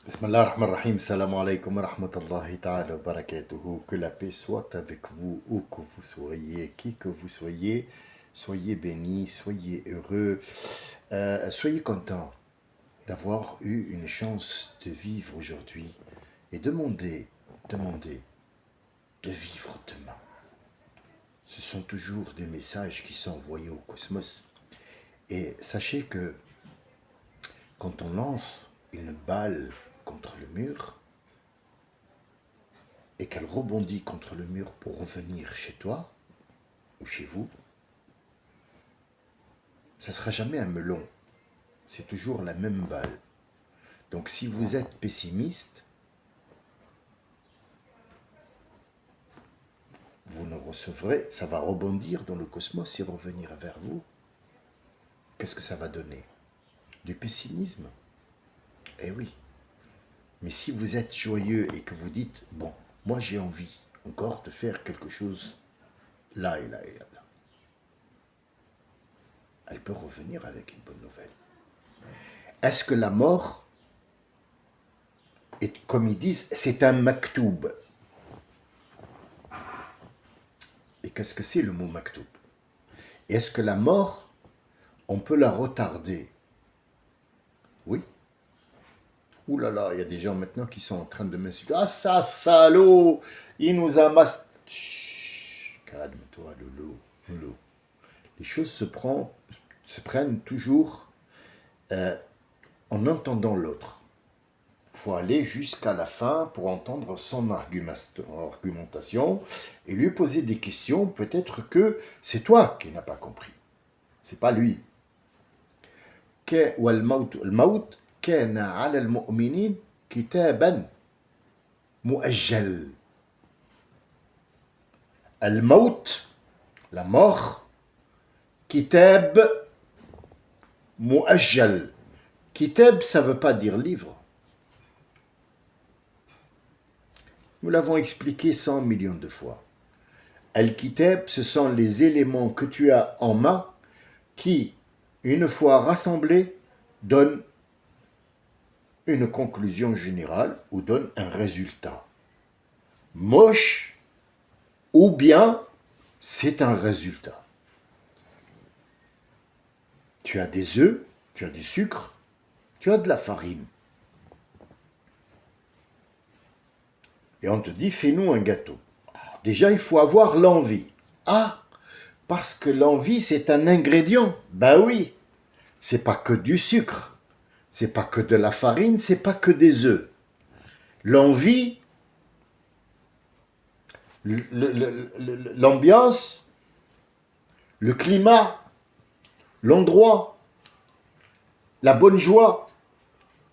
Bismillah ar-Rahman ar-Rahim, salam alaikum wa rahmatullahi ta'ala wa barakatuhu. Que la paix soit avec vous, où que vous soyez, qui que vous soyez. Soyez bénis, soyez heureux, soyez contents d'avoir eu une chance de vivre aujourd'hui et demandez de vivre demain. Ce sont toujours des messages qui sont envoyés au cosmos. Et sachez que quand on lance une balle contre le mur et qu'elle rebondit contre le mur pour revenir chez toi ou chez vous, ça ne sera jamais un melon. C'est toujours la même balle. Donc si vous êtes pessimiste, vous ne recevrez, ça va rebondir dans le cosmos et revenir vers vous. Qu'est-ce que ça va donner? Du pessimisme. Eh oui. Mais si vous êtes joyeux et que vous dites, bon, moi j'ai envie encore de faire quelque chose là et là et là, elle peut revenir avec une bonne nouvelle. Est-ce que la mort, est, comme ils disent, c'est un maktoub? Et qu'est-ce que c'est le mot maktoub? Est-ce que la mort, on peut la retarder? Oui. Ouh là là, il y a des gens maintenant qui sont en train de m'insulter. Ah ça, salaud, il nous a calme-toi, loulou, loulou. Les choses se prennent toujours en entendant l'autre. Il faut aller jusqu'à la fin pour entendre son argumentation et lui poser des questions. Peut-être que c'est toi qui n'as pas compris. C'est pas lui. الموت كان على المؤمنين كتابا مؤجل. الموت, la mort, kitab muajjal. Kitab, ça ne veut pas dire livre. Nous l'avons expliqué 100 millions de fois. Al-Kitab, ce sont les éléments que tu as en main qui, une fois rassemblés, donnent une conclusion générale ou donnent un résultat. Moche ou bien c'est un résultat. Tu as des œufs, tu as du sucre, tu as de la farine. Et on te dit, fais-nous un gâteau. Alors, déjà, il faut avoir l'envie. Ah, parce que l'envie, c'est un ingrédient. Ben oui, c'est pas que du sucre, c'est pas que de la farine, c'est pas que des œufs. L'envie, l'ambiance, le climat, l'endroit, la bonne joie,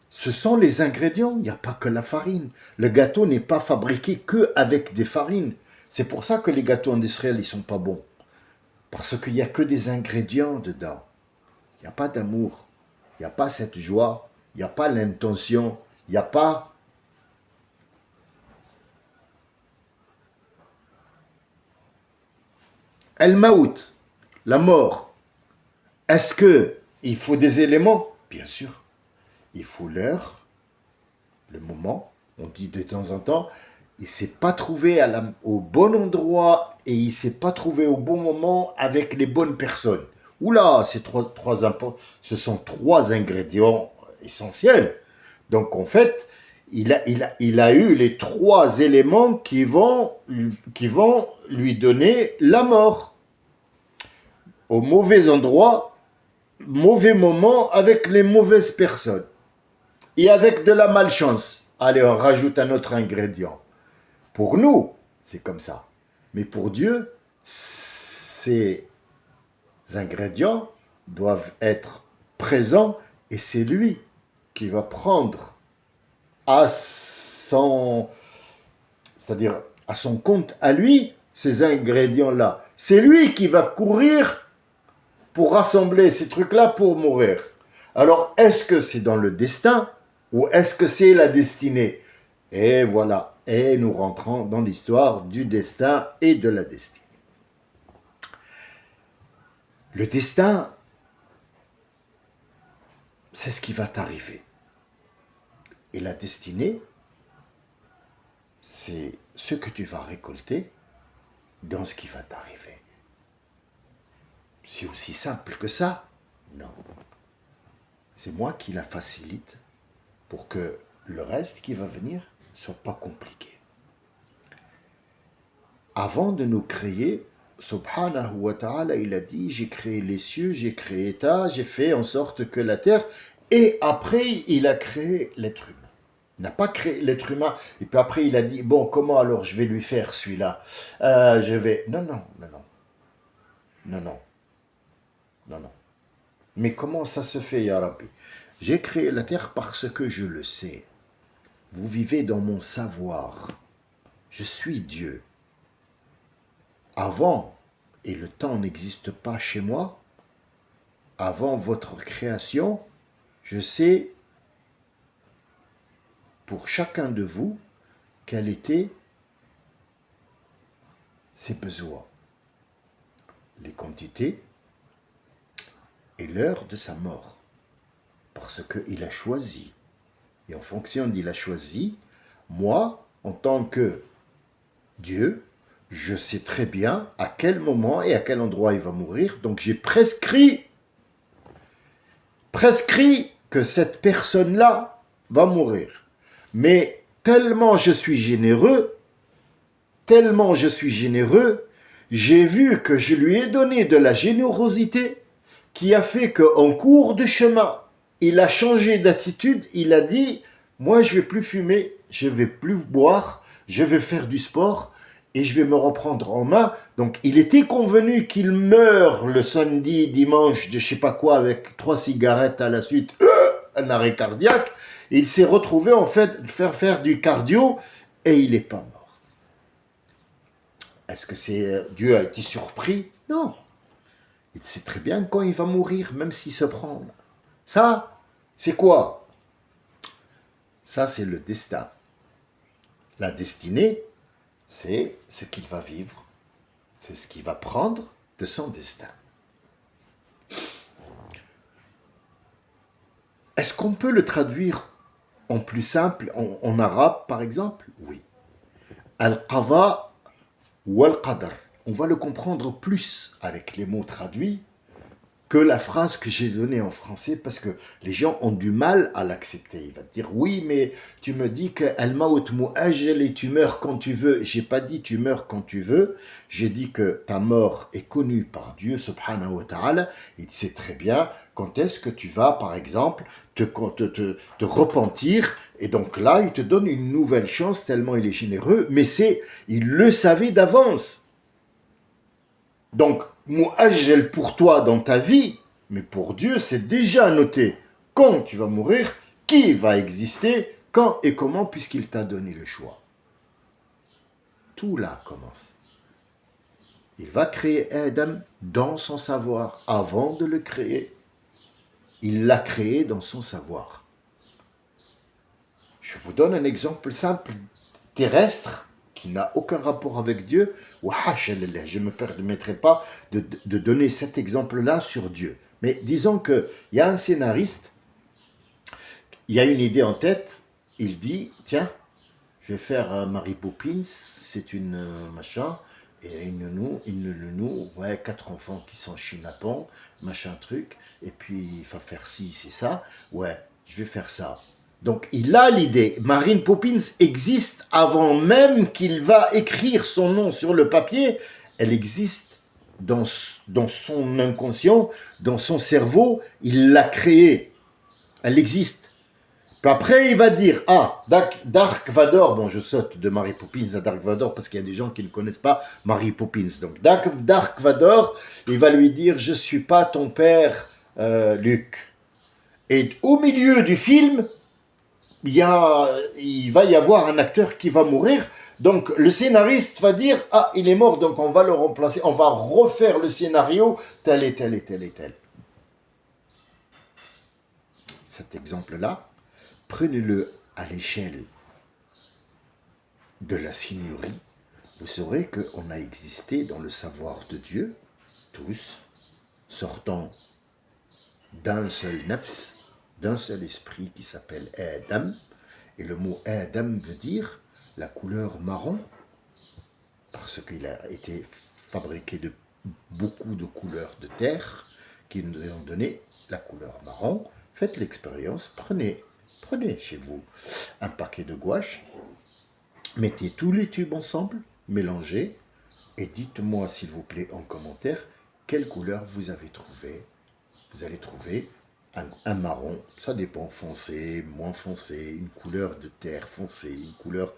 ce sont les ingrédients, il n'y a pas que la farine. Le gâteau n'est pas fabriqué que avec des farines. C'est pour ça que les gâteaux industriels, ils ne sont pas bons. Parce qu'il n'y a que des ingrédients dedans. Il n'y a pas d'amour, il n'y a pas cette joie, il n'y a pas l'intention, il n'y a pas... El-Maout, la mort. Est-ce qu'il faut des éléments? Bien sûr. Il faut l'heure, le moment. On dit de temps en temps, il ne s'est pas trouvé au bon endroit et il ne s'est pas trouvé au bon moment avec les bonnes personnes. Oula, ce sont trois ingrédients essentiels. Donc en fait, il a eu les trois éléments qui vont lui donner la mort. Au mauvais endroit, mauvais moment, avec les mauvaises personnes. Et avec de la malchance. Allez, on rajoute un autre ingrédient. Pour nous, c'est comme ça. Mais pour Dieu, ces ingrédients doivent être présents et c'est lui qui va prendre à son, c'est-à-dire à son compte, à lui, ces ingrédients-là. C'est lui qui va courir pour rassembler ces trucs-là pour mourir. Alors, est-ce que c'est dans le destin ou est-ce que c'est la destinée? Et voilà. Et nous rentrons dans l'histoire du destin et de la destinée. Le destin, c'est ce qui va t'arriver. Et la destinée, c'est ce que tu vas récolter dans ce qui va t'arriver. C'est aussi simple que ça? Non. C'est moi qui la facilite pour que le reste qui va venir ne soit pas compliqué. Avant de nous créer, subhanahu wa ta'ala, il a dit, j'ai créé les cieux, j'ai créé ta, j'ai fait en sorte que la terre, et après il a créé l'être humain. Il n'a pas créé l'être humain, et puis après il a dit, bon, comment alors je vais lui faire celui-là? Je vais... Non, non, non, non. Non, non. Non, non. Mais comment ça se fait, ya Rabbi? J'ai créé la terre parce que je le sais. Vous vivez dans mon savoir. Je suis Dieu. Avant, et le temps n'existe pas chez moi, avant votre création, je sais pour chacun de vous quels étaient ses besoins, les quantités et l'heure de sa mort. Parce qu'il a choisi. Et en fonction d'il a choisi, moi, en tant que Dieu, je sais très bien à quel moment et à quel endroit il va mourir. Donc j'ai prescrit que cette personne-là va mourir. Mais tellement je suis généreux, j'ai vu que je lui ai donné de la générosité qui a fait qu'en cours de chemin, il a changé d'attitude, il a dit, moi je vais plus fumer, je vais plus boire, je vais faire du sport et je vais me reprendre en main. Donc il était convenu qu'il meure le samedi, dimanche, de je sais pas quoi, avec 3 cigarettes à la suite, un arrêt cardiaque. Il s'est retrouvé en fait faire du cardio et il n'est pas mort. Est-ce que Dieu a été surpris? Non. Il sait très bien quand il va mourir, même s'il se prend. Ça, c'est quoi? Ça, c'est le destin. La destinée, c'est ce qu'il va vivre. C'est ce qu'il va prendre de son destin. Est-ce qu'on peut le traduire en plus simple, en arabe par exemple? Oui. Al-qada ou al-qadar. On va le comprendre plus avec les mots traduits que la phrase que j'ai donnée en français, parce que les gens ont du mal à l'accepter. Il va te dire, oui, mais tu me dis que al-maut mu'ajjal et tu meurs quand tu veux. J'ai pas dit tu meurs quand tu veux. J'ai dit que ta mort est connue par Dieu, subhanahu wa ta'ala. Il sait très bien quand est-ce que tu vas, par exemple, te repentir. Et donc là, il te donne une nouvelle chance tellement il est généreux. Mais il le savait d'avance. Donc, mu'ajjal pour toi dans ta vie, mais pour Dieu, c'est déjà noté. Quand tu vas mourir, qui va exister, quand et comment, puisqu'il t'a donné le choix. Tout là commence. Il va créer Adam dans son savoir. Avant de le créer, il l'a créé dans son savoir. Je vous donne un exemple simple, terrestre, qui n'a aucun rapport avec Dieu, je ne me permettrai pas de donner cet exemple-là sur Dieu. Mais disons qu'il y a un scénariste, il a une idée en tête, il dit, tiens, je vais faire Mary Poppins, c'est une machin, et une nounou, ouais, 4 enfants qui sont chinapons, machin truc, et puis il va faire ci, c'est ça, ouais, je vais faire ça. Donc il a l'idée. Mary Poppins existe avant même qu'il va écrire son nom sur le papier. Elle existe dans son inconscient, dans son cerveau. Il l'a créée. Elle existe. Puis après, il va dire, ah, Dark Vador, bon, je saute de Mary Poppins à Dark Vador parce qu'il y a des gens qui ne connaissent pas Mary Poppins. Donc, Dark Vador, il va lui dire, je ne suis pas ton père, Luke. Et au milieu du film, il va y avoir un acteur qui va mourir. Donc, le scénariste va dire, ah, il est mort, donc on va le remplacer. On va refaire le scénario, tel et tel et tel et tel. Cet exemple-là, prenez-le à l'échelle de la seigneurie. Vous saurez qu'on a existé dans le savoir de Dieu, tous, sortant d'un seul nafs, d'un seul esprit qui s'appelle Adam, Et le mot Adam veut dire la couleur marron, parce qu'il a été fabriqué de beaucoup de couleurs de terre qui nous ont donné la couleur marron. Faites l'expérience, prenez chez vous un paquet de gouache, mettez tous les tubes ensemble, mélangez, et dites-moi s'il vous plaît en commentaire quelle couleur vous avez trouvé. Vous allez trouver un marron, ça dépend, foncé, moins foncé, une couleur de terre foncée, une couleur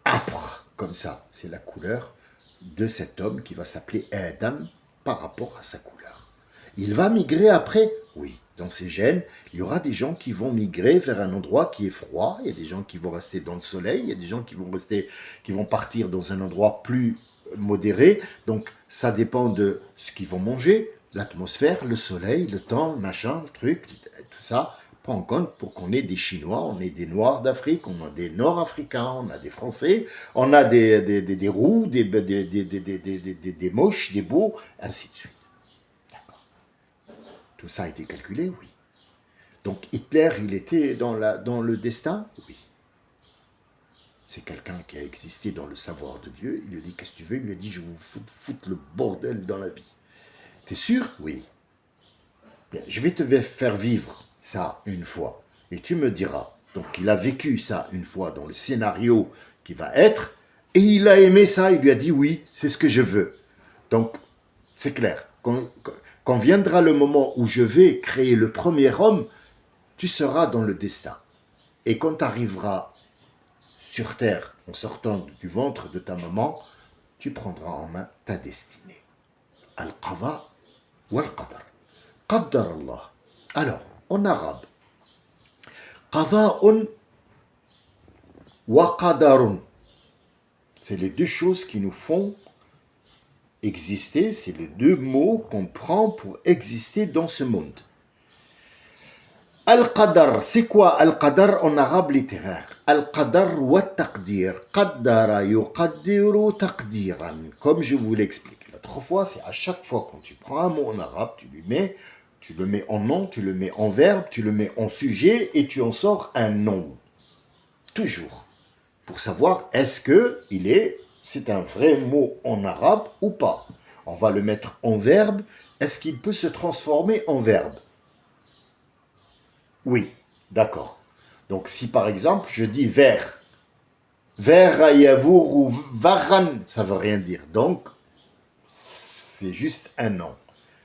âpre, comme ça. C'est la couleur de cet homme qui va s'appeler Adam par rapport à sa couleur. Il va migrer après, oui, dans ses gènes, il y aura des gens qui vont migrer vers un endroit qui est froid, il y a des gens qui vont rester dans le soleil, il y a des gens qui vont partir dans un endroit plus modéré, donc ça dépend de ce qu'ils vont manger, l'atmosphère, le soleil, le temps, le machin, le truc, tout ça prend en compte pour qu'on ait des Chinois, on ait des Noirs d'Afrique, on a des Nord-Africains, on a des Français, on a des roux, des moches, des beaux, ainsi de suite. Tout ça a été calculé, oui. Donc Hitler, il était dans le destin, oui. C'est quelqu'un qui a existé dans le savoir de Dieu. Il lui a dit, qu'est-ce que tu veux? Il lui a dit, je vais vous foutre le bordel dans la vie. T'es sûr? Oui. Bien, je vais te faire vivre ça une fois. Et tu me diras. Donc il a vécu ça une fois dans le scénario qui va être. Et il a aimé ça. Il lui a dit, oui, c'est ce que je veux. Donc, c'est clair. Quand viendra le moment où je vais créer le premier homme, tu seras dans le destin. Et quand tu arriveras sur terre, en sortant du ventre de ta maman, tu prendras en main ta destinée. Al-Qada wal-Qadar. Qaddar Allah. Alors, en arabe, Qada'un wa Qadarun. C'est les deux choses qui nous font exister, c'est les deux mots qu'on prend pour exister dans ce monde. Al-Qadar, c'est quoi Al-Qadar en arabe littéraire? Al-Qadar wa taqdir. Qaddara yuqaddiru taqdiran. Comme je vous l'explique l'autre fois, c'est à chaque fois quand tu prends un mot en arabe, tu le mets en nom, tu le mets en verbe, tu le mets en sujet et tu en sors un nom. Toujours. Pour savoir est-ce que c'est un vrai mot en arabe ou pas. On va le mettre en verbe. Est-ce qu'il peut se transformer en verbe? Oui, d'accord. Donc si par exemple je dis ver, ver yavour ou varan, ça veut rien dire. Donc c'est juste un nom.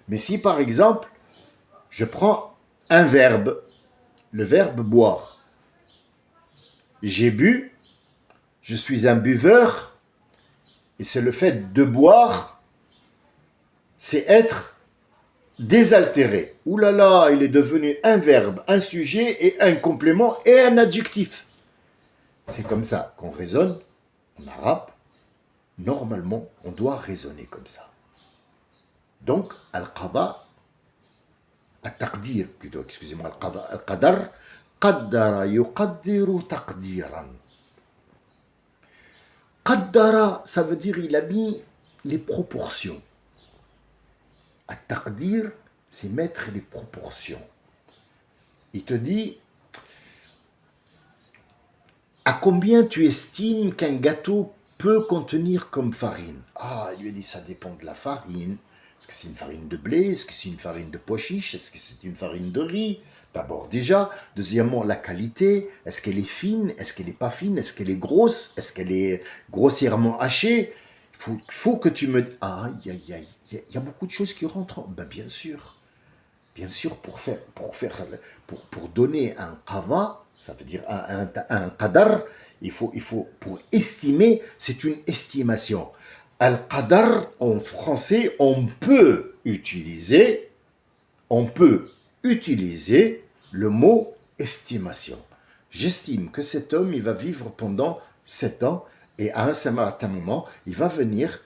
Mais si par exemple je prends un verbe, le verbe boire. J'ai bu, je suis un buveur, et c'est le fait de boire, c'est être désaltéré. Ouh là là, il est devenu un verbe, un sujet et un complément et un adjectif. C'est comme ça qu'on raisonne en arabe. Normalement, on doit raisonner comme ça. Donc, al-qada, al-taqdir plutôt, excusez-moi, al-qadar, qaddara yuqaddiru taqdiran. Qaddara, ça veut dire il a mis les proportions. Al-taqdir, c'est mettre les proportions. Il te dit, à combien tu estimes qu'un gâteau peut contenir comme farine? Ah, il lui a dit, ça dépend de la farine. Est-ce que c'est une farine de blé? Est-ce que c'est une farine de pois chiche? Est-ce que c'est une farine de riz? D'abord déjà. Deuxièmement, la qualité. Est-ce qu'elle est fine? Est-ce qu'elle n'est pas fine? Est-ce qu'elle est grosse? Est-ce qu'elle est grossièrement hachée? Il faut que tu me... Ah, il y a beaucoup de choses qui rentrent. Ben, bien sûr. Bien sûr, pour donner un qada, ça veut dire un qadar, il faut, pour estimer, c'est une estimation. Al-qadar, en français, on peut utiliser le mot estimation. J'estime que cet homme, il va vivre pendant 7 ans, et à un certain moment, il va venir,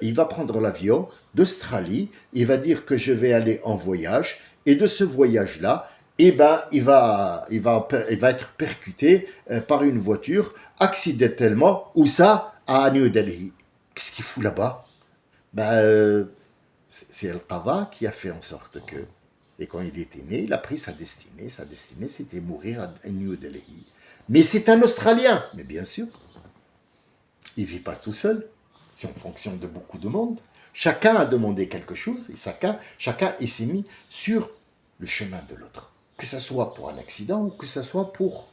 il va prendre l'avion d'Australie, il va dire que je vais aller en voyage, et de ce voyage-là, eh ben, il va être percuté par une voiture accidentellement, où ça, à New Delhi. Qu'est-ce qu'il fout là-bas? Ben, c'est Al-Qada qui a fait en sorte que, et quand il était né, il a pris sa destinée. Sa destinée, c'était mourir à New Delhi. Mais c'est un Australien. Mais bien sûr, il ne vit pas tout seul. C'est en fonction de beaucoup de monde. Chacun a demandé quelque chose et chacun s'est mis sur le chemin de l'autre. Que ce soit pour un accident ou que ce soit pour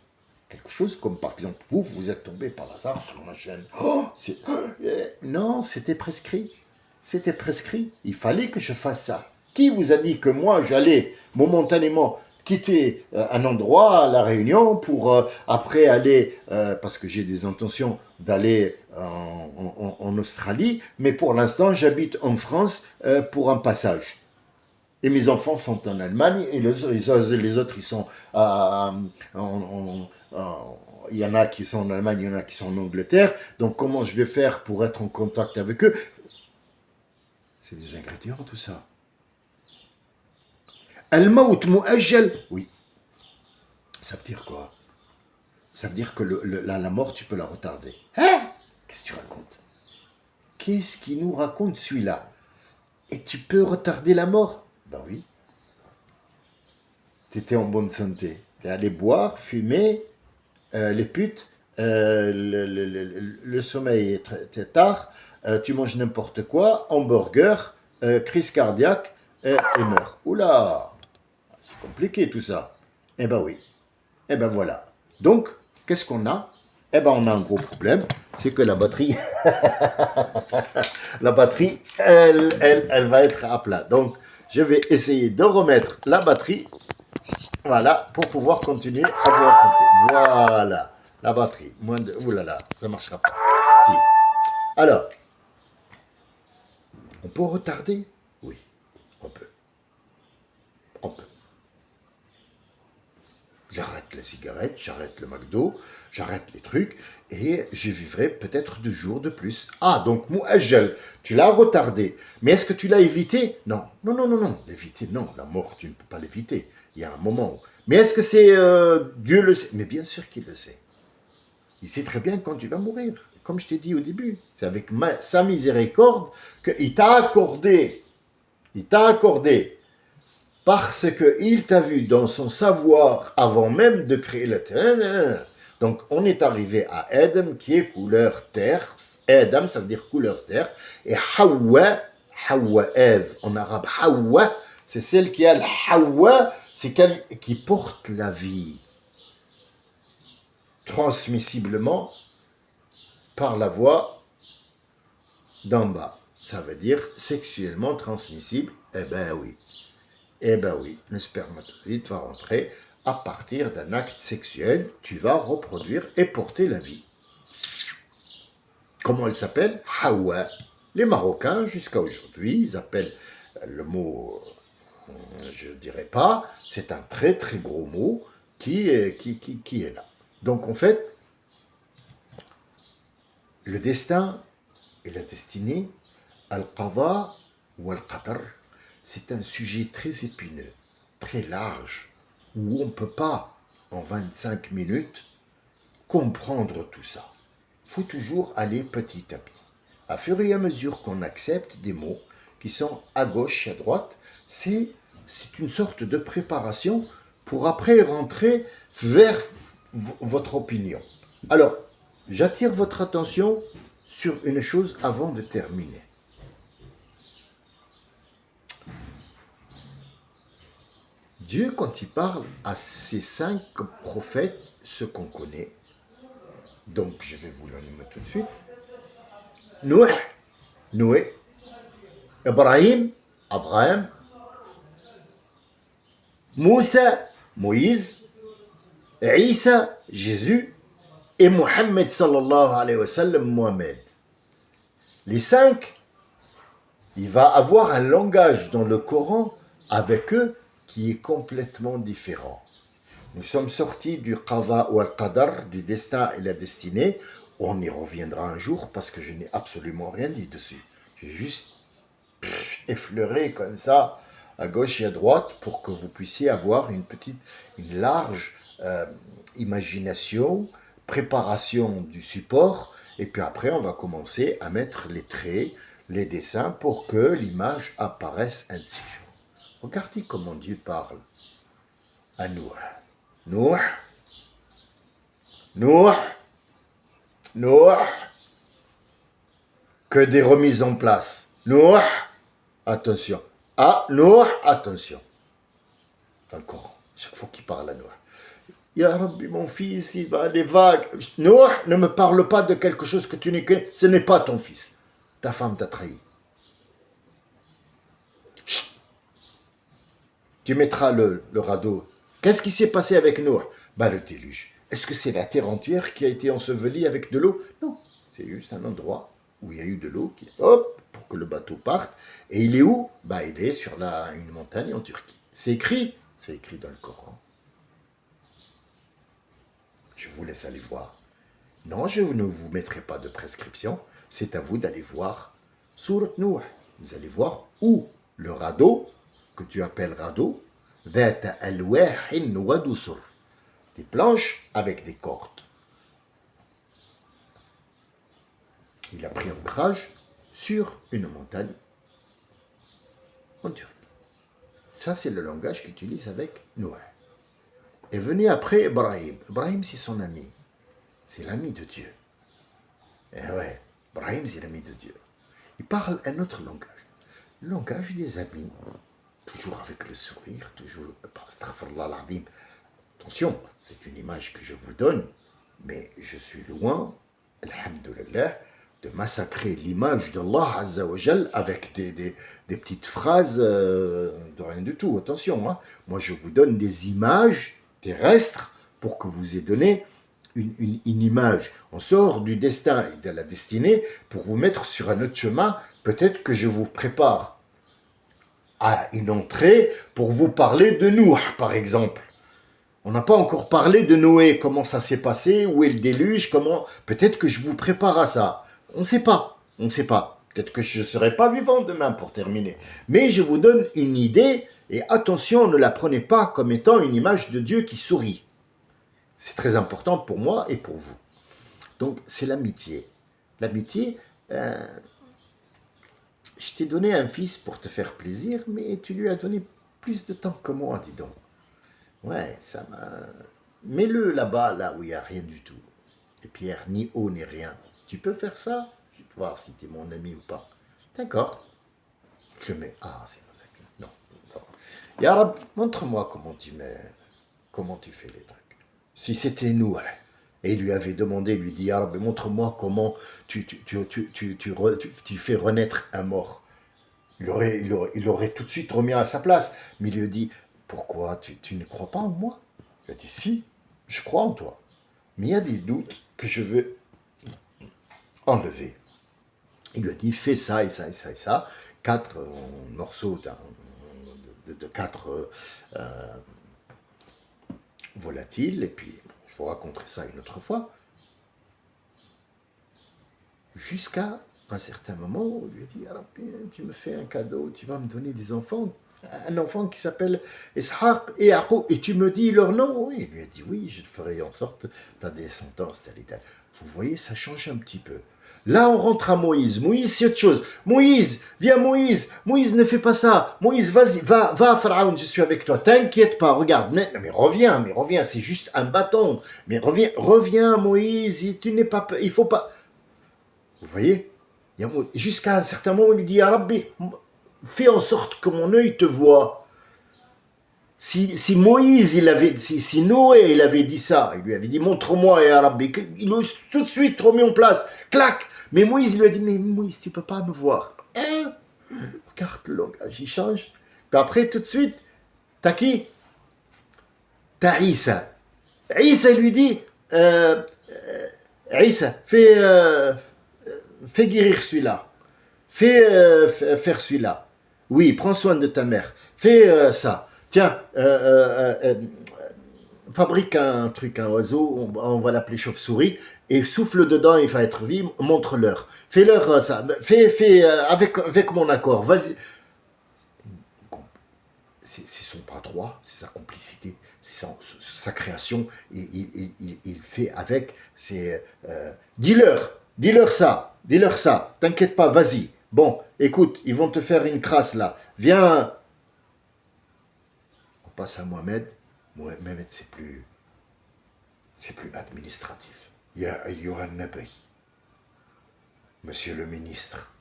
quelque chose comme par exemple vous êtes tombé par hasard sur ma chaîne. Non, c'était prescrit. C'était prescrit. Il fallait que je fasse ça. Qui vous a dit que moi j'allais momentanément quitter un endroit, la Réunion, pour après aller, parce que j'ai des intentions d'aller en Australie, mais pour l'instant j'habite en France pour un passage. Et mes enfants sont en Allemagne et les autres ils sont il y en a qui sont en Allemagne, il y en a qui sont en Angleterre. Donc comment je vais faire pour être en contact avec eux? C'est des ingrédients tout ça. Al-Maut mu'ajjal. Oui. Ça veut dire quoi? Ça veut dire que la mort, tu peux la retarder. Hein? Qu'est-ce que tu racontes? Qu'est-ce qu'il nous raconte celui-là? Et tu peux retarder la mort? Ben oui. Tu étais en bonne santé. Tu es allé boire, fumer, les putes, le sommeil est très tard, tu manges n'importe quoi, hamburger, crise cardiaque, et meurt. Oula! C'est compliqué tout ça. Eh ben oui. Eh ben voilà. Donc, qu'est-ce qu'on a? Eh ben on a un gros problème, c'est que la batterie, elle va être à plat. Donc, je vais essayer de remettre la batterie, voilà, pour pouvoir continuer à vous raconter. Voilà, la batterie. Oulala, ça ne marchera pas. Si. Alors, on peut retarder? Oui, on peut. On peut. J'arrête la cigarette, j'arrête le McDo, j'arrête les trucs et je vivrai peut-être 2 jours de plus. Ah, donc Mouajjal, tu l'as retardé. Mais est-ce que tu l'as évité? Non, non, non, non, non. L'éviter, non. La mort, tu ne peux pas l'éviter. Il y a un moment où... Mais est-ce que c'est... Dieu le sait? Mais bien sûr qu'il le sait. Il sait très bien quand tu vas mourir. Comme je t'ai dit au début, c'est avec sa miséricorde qu'il t'a accordé. Il t'a accordé parce qu'il t'a vu dans son savoir avant même de créer la terre. Donc on est arrivé à Adam qui est couleur terre. Adam ça veut dire couleur terre. Et Hawa, Ève en arabe Hawa, c'est celle qui a le Hawa, c'est celle qui porte la vie. Transmissiblement par la voie d'en bas. Ça veut dire sexuellement transmissible. Eh ben oui. Eh ben oui, le spermatozoïde va rentrer à partir d'un acte sexuel, tu vas reproduire et porter la vie. Comment elle s'appelle? Hawa. Les Marocains, jusqu'à aujourd'hui, ils appellent le mot, je ne dirais pas, c'est un très très gros mot qui est là. Donc en fait, le destin et la destinée, al-qada ou al-qadar, c'est un sujet très épineux, très large, où on ne peut pas, en 25 minutes, comprendre tout ça. Il faut toujours aller petit à petit. À fur et à mesure qu'on accepte des mots qui sont à gauche et à droite, c'est une sorte de préparation pour après rentrer vers votre opinion. Alors, j'attire votre attention sur une chose avant de terminer. Dieu, quand il parle à ces 5 prophètes, ce qu'on connaît, donc je vais vous le nommer tout de suite. Noé, Abraham, Moussa, Moïse, Isa, Jésus, et Mohammed sallallahu alayhi wa sallam, Mohamed. Les 5, il va avoir un langage dans le Coran avec eux qui est complètement différent. Nous sommes sortis du qada ou al-qadar, du destin et la destinée. On y reviendra un jour parce que je n'ai absolument rien dit dessus. J'ai juste effleuré comme ça à gauche et à droite pour que vous puissiez avoir une large imagination, préparation du support. Et puis après, on va commencer à mettre les traits, les dessins pour que l'image apparaisse ainsi. Regardez comment Dieu parle à Noé. Noé, Nouh, Nouh, que des remises en place. Nouh, attention. Ah, Nouh, attention. Dans le Coran, chaque fois qu'il parle à Nouh. Ya Rabbi, mon fils, il va les vagues. Nouh, ne me parle pas de quelque chose que tu n'es que. Ce n'est pas ton fils. Ta femme t'a trahi. Chut. Tu mettras le radeau. Qu'est-ce qui s'est passé avec Nouh? Bah, le déluge. Est-ce que c'est la terre entière qui a été ensevelie avec de l'eau? Non, c'est juste un endroit où il y a eu de l'eau qui, hop, pour que le bateau parte. Et il est où? Bah, il est sur une montagne en Turquie. C'est écrit dans le Coran. Je vous laisse aller voir. Non, je ne vous mettrai pas de prescription. C'est à vous d'aller voir Surat Nouh. Vous allez voir où le radeau, que tu appelles radeau, ذات ألواح ودسر, des planches avec des cordes. Il a pris ancrage sur une montagne en Turquie. Ça, c'est le langage qu'il utilise avec Nouh. Et venu après Ibrahim. Ibrahim, c'est son ami. C'est l'ami de Dieu. Eh ouais, Ibrahim, c'est l'ami de Dieu. Il parle un autre langage. Le langage des amis. Toujours avec le sourire, toujours. Astaghfirullah al-Azim. Attention, c'est une image que je vous donne, mais je suis loin, alhamdoulilah, de massacrer l'image d'Allah Azza wa Jal avec des petites phrases de rien du tout. Attention, hein. Moi je vous donne des images terrestres pour que vous ayez donné une image. On sort du destin et de la destinée pour vous mettre sur un autre chemin. Peut-être que je vous prépare à une entrée pour vous parler de Nouh, par exemple. On n'a pas encore parlé de Noé, comment ça s'est passé, où est le déluge, comment... Peut-être que je vous prépare à ça. On ne sait pas, on ne sait pas. Peut-être que je ne serai pas vivant demain pour terminer. Mais je vous donne une idée, et attention, ne la prenez pas comme étant une image de Dieu qui sourit. C'est très important pour moi et pour vous. Donc, c'est l'amitié. L'amitié, je t'ai donné un fils pour te faire plaisir, mais tu lui as donné plus de temps que moi, dis donc. Ouais, ça m'a... Mets-le là-bas, là où il n'y a rien du tout. Et pierre, ni eau, ni rien. Tu peux faire ça? Je vais voir si tu es mon ami ou pas. D'accord. Je le mets. Ah, c'est mon ami. Non. Non. Ya Rab, montre-moi comment tu fais les trucs. Si c'était nous, hein, et il lui avait demandé, il lui dit, Ya Rab, montre-moi comment tu fais renaître un mort. Il aurait tout de suite remis à sa place. Mais il lui a dit, pourquoi tu ne crois pas en moi? Il a dit, si, je crois en toi. Mais il y a des doutes que je veux enlever. Il lui a dit, fais ça et ça et ça et ça. 4 morceaux de 4 volatiles. Et puis, je vous raconterai ça une autre fois. Jusqu'à un certain moment où il lui a dit, ah, tu me fais un cadeau, tu vas me donner des enfants. Un enfant qui s'appelle Ishaq et Yaqub, et tu me dis leur nom? Oui, il lui a dit, oui, je ferai en sorte, ta descendance, telle et telle. Vous voyez, ça change un petit peu. Là, on rentre à Moïse. Moïse, c'est autre chose. Moïse, viens Moïse. Moïse, ne fais pas ça. Moïse, vas-y, va, Pharaon, je suis avec toi. T'inquiète pas, regarde. Mais reviens, c'est juste un bâton. Mais reviens, Moïse, tu n'es pas... Il faut pas... Vous voyez? Jusqu'à un certain moment, il lui dit, ah Rabbi, fais en sorte que mon œil te voie. Si Moïse, si Noé, il avait dit ça, il lui avait dit, montre-moi, ya Rabbi, il l'a tout de suite remis en place, clac. Mais Moïse, il lui a dit, mais Moïse, tu peux pas me voir. Hein? Regarde le langage, il change. Puis après, tout de suite, t'as qui? T'as Issa. Issa, il lui dit, Issa, fais guérir celui-là. Fais faire celui-là. Oui, prends soin de ta mère. Fais ça. Tiens, fabrique un truc, un oiseau, on va l'appeler chauve-souris, et souffle dedans, il va être vie, montre-leur. Fais-leur ça. Fais avec mon accord. Vas-y. C'est son bras droit, c'est sa complicité, c'est sa création. Il fait avec. Dis-leur ça. T'inquiète pas, vas-y. Bon, écoute, ils vont te faire une crasse là. Viens. On passe à Mohamed. Mohamed, c'est plus c'est plus administratif. Ya ayyuhan nabi, monsieur le ministre,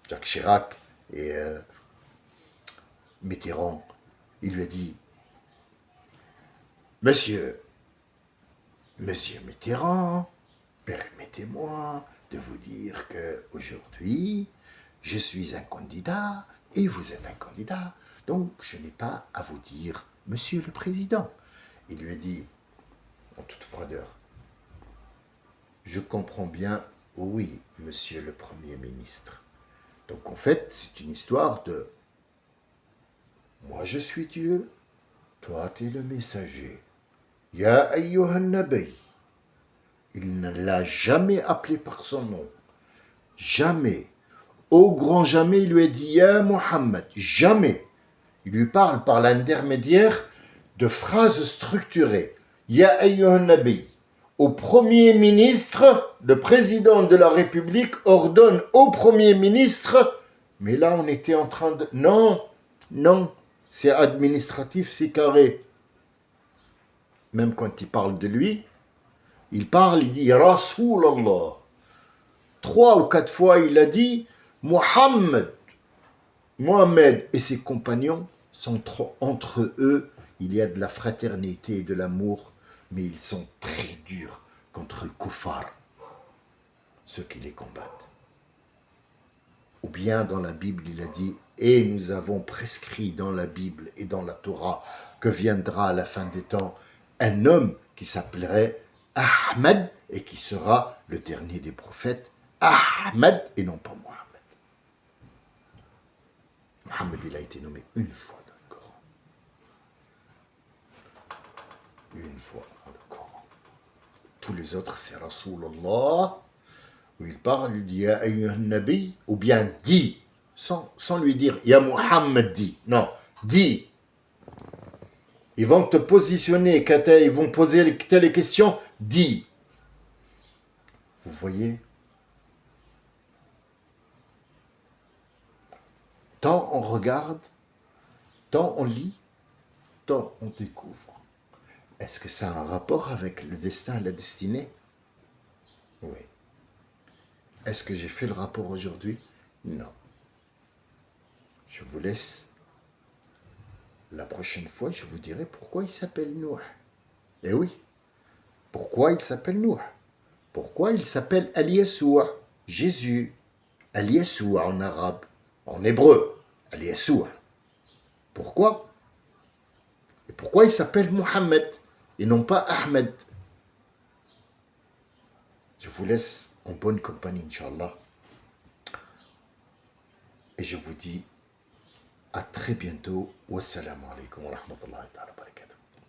Jacques Chirac et Mitterrand, il lui a dit, monsieur Mitterrand, permettez-moi de vous dire que aujourd'hui, je suis un candidat et vous êtes un candidat, donc je n'ai pas à vous dire monsieur le président. Il lui a dit, en toute froideur, je comprends bien, oui, monsieur le Premier ministre. Donc en fait, c'est une histoire de moi je suis Dieu, toi tu es le messager. Ya ayyuhan nabi. Il ne l'a jamais appelé par son nom. Jamais. Au grand jamais, il lui a dit Ya Muhammad. Jamais. Il lui parle par l'intermédiaire de phrases structurées. Ya ayyuhan nabi. Au Premier ministre, le président de la République ordonne au Premier ministre, mais là on était en train de... Non, c'est administratif, c'est carré. Même quand il parle de lui, il dit Rasulallah. 3 ou 4 fois il a dit Mohammed et ses compagnons sont entre eux, il y a de la fraternité et de l'amour, mais ils sont très durs contre le kuffar, ceux qui les combattent. Ou bien dans la Bible, il a dit et nous avons prescrit dans la Bible et dans la Torah que viendra à la fin des temps un homme qui s'appellerait Ahmed et qui sera le dernier des prophètes, Ahmed et non pas Mohammed. Mohammed, il a été nommé une fois dans le Coran. Une fois dans le Coran. Tous les autres, c'est Rasulallah, où il parle, il dit Ya ayyuhan nabi, ou bien dit, sans lui dire Ya Muhammad dit. Non, dit. Ils vont te positionner, ils vont poser telles questions, dis. Vous voyez? Tant on regarde, tant on lit, tant on découvre. Est-ce que ça a un rapport avec le destin et la destinée? Oui. Est-ce que j'ai fait le rapport aujourd'hui? Non. Je vous laisse. La prochaine fois, je vous dirai pourquoi il s'appelle Nouh. Eh oui. Pourquoi il s'appelle Nouh? Pourquoi il s'appelle Al-Yassoua? Jésus. Al-Yassoua en arabe. En hébreu. Al-Yassoua. Pourquoi? Et pourquoi il s'appelle Mohammed et non pas Ahmed? Je vous laisse en bonne compagnie, Inch'Allah. Et je vous dis à très bientôt. Wassalamu alaikum wa rahmatullahi wa barakatuh.